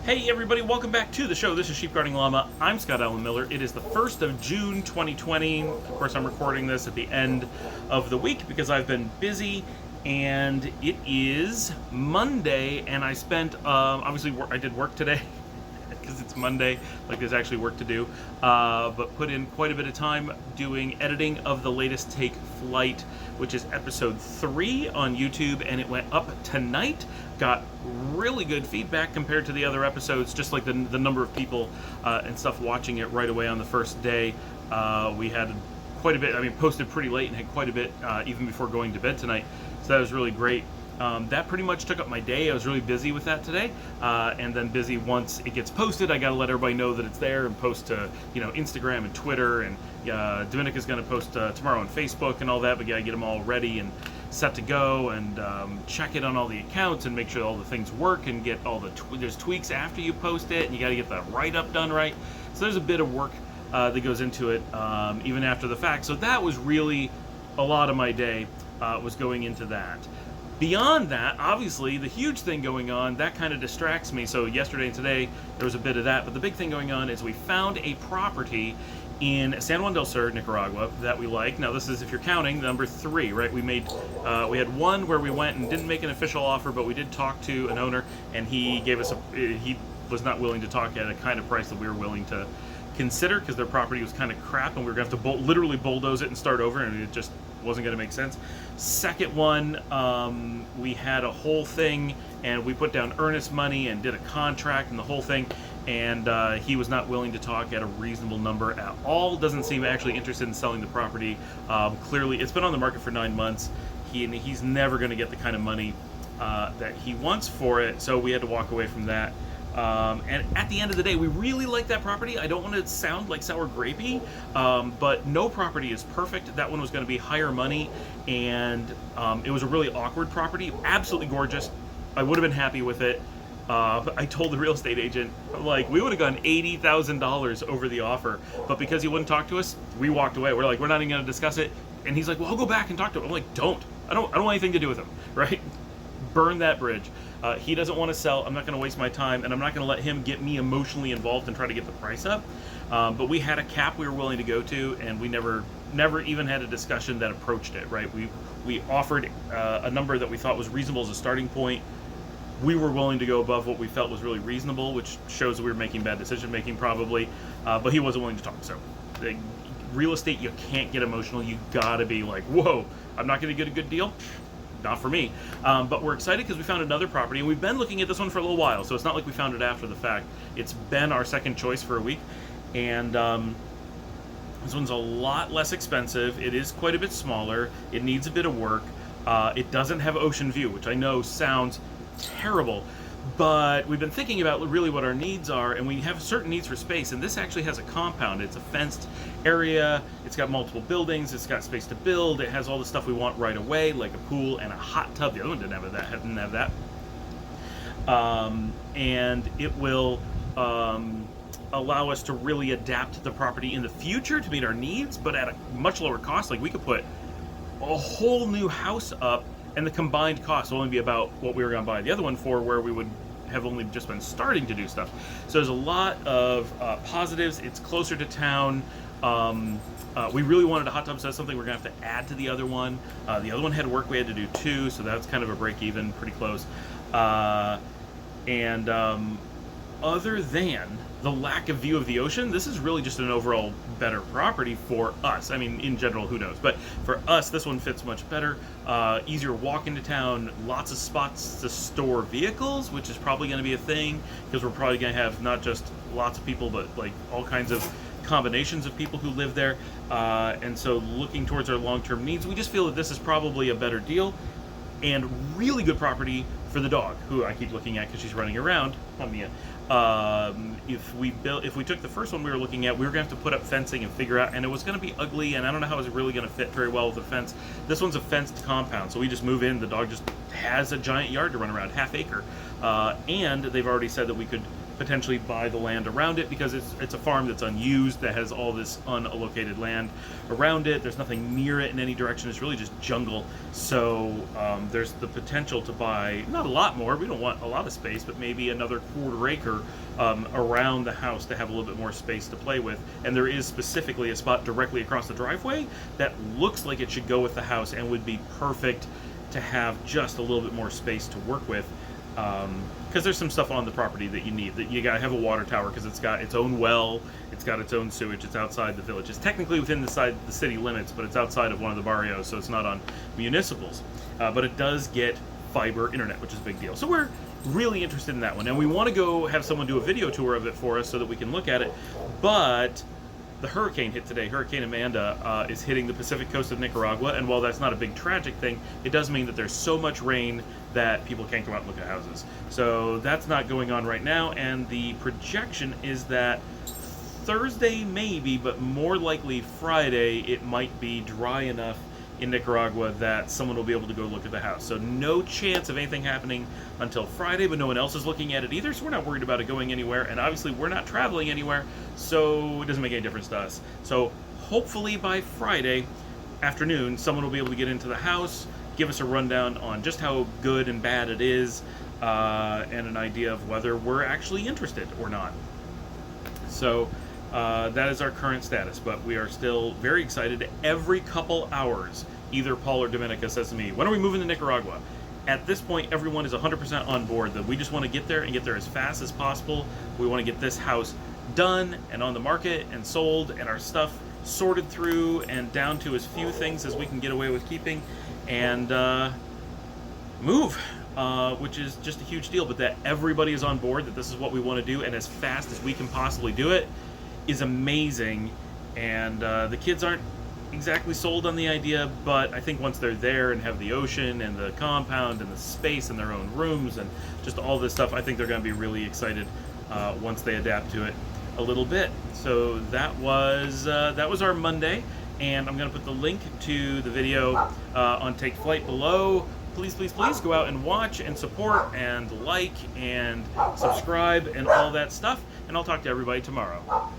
Hey everybody, welcome back to the show. This is Sheep Guarding Llama. I'm Scott Allen Miller. It is the 1st of June 2020. Of course, I'm recording this at the end of the week because I've been busy, and it is Monday, and I spent, obviously I did work today because it's Monday, like there's actually work to do, but put in quite a bit of time doing editing of the latest Take Flight, which is episode 3 on YouTube, and it went up tonight. Got really good feedback compared to the other episodes, just like the number of people and stuff watching it right away on the first day. We had quite a bit, posted pretty late and had quite a bit even before going to bed tonight, so that was really great. That pretty much took up my day. I was really busy with that today, and then busy once it gets posted. I got to let everybody know that it's there and post to Instagram and Twitter, and Dominica's going to post tomorrow on Facebook and all that. But get them all ready and set to go, and check it on all the accounts and make sure all the things work, and get all the there's tweaks after you post it, and you got to get the write-up done right. So there's a bit of work that goes into it even after the fact. So that was really a lot of my day was going into that. Beyond that, obviously, the huge thing going on, that kind of distracts me. So yesterday and today, there was a bit of that. But the big thing going on is we found a property in San Juan del Sur, Nicaragua, that we like. Now, this is, if you're counting, number 3, right? We had one where we went and didn't make an official offer, but we did talk to an owner, and he gave us he was not willing to talk at a kind of price that we were willing to consider, because their property was kind of crap, and we were going to have to literally bulldoze it and start over, and it just wasn't going to make sense. Second one, we had a whole thing, and we put down earnest money and did a contract and the whole thing, and he was not willing to talk at a reasonable number at all. Doesn't seem actually interested in selling the property. Clearly, it's been on the market for 9 months. He's never going to get the kind of money that he wants for it, so we had to walk away from that. And at the end of the day, we really like that property. I don't want to sound like sour grapey, but no property is perfect. That one was going to be higher money, and it was a really awkward property. Absolutely gorgeous. I would have been happy with it. But I told the real estate agent, like, we would have gone $80,000 over the offer, but because he wouldn't talk to us, we walked away. We're like, we're not even going to discuss it. And he's like, well, I'll go back and talk to him. I'm like, don't. I don't want anything to do with him, right? Burn that bridge. He doesn't want to sell. I'm not going to waste my time, and I'm not going to let him get me emotionally involved and try to get the price up. But we had a cap we were willing to go to, and we never even had a discussion that approached it, right? We offered a number that we thought was reasonable as a starting point. We were willing to go above what we felt was really reasonable, which shows that we were making bad decision making probably, but he wasn't willing to talk. So real estate, you can't get emotional. You gotta be like, whoa, I'm not going to get a good deal. Not for me, but we're excited because we found another property, and we've been looking at this one for a little while, so it's not like we found it after the fact. It's been our second choice for a week, and this one's a lot less expensive. It is quite a bit smaller. It needs a bit of work. It doesn't have ocean view, which I know sounds terrible, but we've been thinking about really what our needs are, and we have certain needs for space, and this actually has a compound. It's a fenced area, it's got multiple buildings, it's got space to build, it has all the stuff we want right away, like a pool and a hot tub. The other one didn't have that. And it will allow us to really adapt the property in the future to meet our needs, but at a much lower cost. Like, we could put a whole new house up, and the combined cost will only be about what we were going to buy the other one for, where we would have only just been starting to do stuff. So there's a lot of positives. It's closer to town. We really wanted a hot tub, so that's something we're going to have to add to the other one. The other one had work we had to do too, so that's kind of a break even, pretty close. Other than the lack of view of the ocean, this is really just an overall better property for us. I mean, in general, who knows? But for us, this one fits much better. Easier walk into town, lots of spots to store vehicles, which is probably going to be a thing, because we're probably going to have not just lots of people, but like all kinds of combinations of people who live there. And so looking towards our long-term needs, we just feel that this is probably a better deal, and really good property for the dog, who I keep looking at because she's running around. If we took the first one we were looking at, we were going to have to put up fencing and figure out, and it was going to be ugly, and I don't know how it's really going to fit very well with the fence. This one's a fenced compound, so we just move in. The dog just has a giant yard to run around, half acre, and they've already said that we could potentially buy the land around it, because it's a farm that's unused, that has all this unallocated land around it. There's nothing near it in any direction. It's really just jungle. So there's the potential to buy, not a lot more, we don't want a lot of space, but maybe another quarter acre around the house to have a little bit more space to play with. And there is specifically a spot directly across the driveway that looks like it should go with the house and would be perfect to have just a little bit more space to work with, because there's some stuff on the property that you need. That you gotta have a water tower, because it's got its own well, it's got its own sewage, it's outside the village. It's technically within the city limits, but it's outside of one of the barrios, so it's not on municipals. But it does get fiber internet, which is a big deal. So we're really interested in that one, and we want to go have someone do a video tour of it for us so that we can look at it. But the hurricane hit today. Hurricane Amanda is hitting the Pacific coast of Nicaragua, and while that's not a big tragic thing, it does mean that there's so much rain that people can't go out and look at houses. So that's not going on right now, and the projection is that Thursday maybe, but more likely Friday, it might be dry enough in Nicaragua that someone will be able to go look at the house. So no chance of anything happening until Friday, but no one else is looking at it either, so we're not worried about it going anywhere, and obviously we're not traveling anywhere, so it doesn't make any difference to us. So hopefully by Friday afternoon, someone will be able to get into the house, give us a rundown on just how good and bad it is, and an idea of whether we're actually interested or not. So that is our current status, but we are still very excited. Every couple hours, either Paul or Dominica says to me, when are we moving to Nicaragua? At this point, everyone is 100% on board that we just want to get there and get there as fast as possible. We want to get this house done and on the market and sold, and our stuff sorted through and down to as few things as we can get away with keeping, and move. Which is just a huge deal, but that everybody is on board, that this is what we want to do, and as fast as we can possibly do it, is amazing. And the kids aren't exactly sold on the idea, but I think once they're there and have the ocean and the compound and the space and their own rooms and just all this stuff, I think they're going to be really excited once they adapt to it a little bit. So that was our Monday, and I'm going to put the link to the video on Take Flight below. Please, please, please go out and watch and support and like and subscribe and all that stuff, and I'll talk to everybody tomorrow.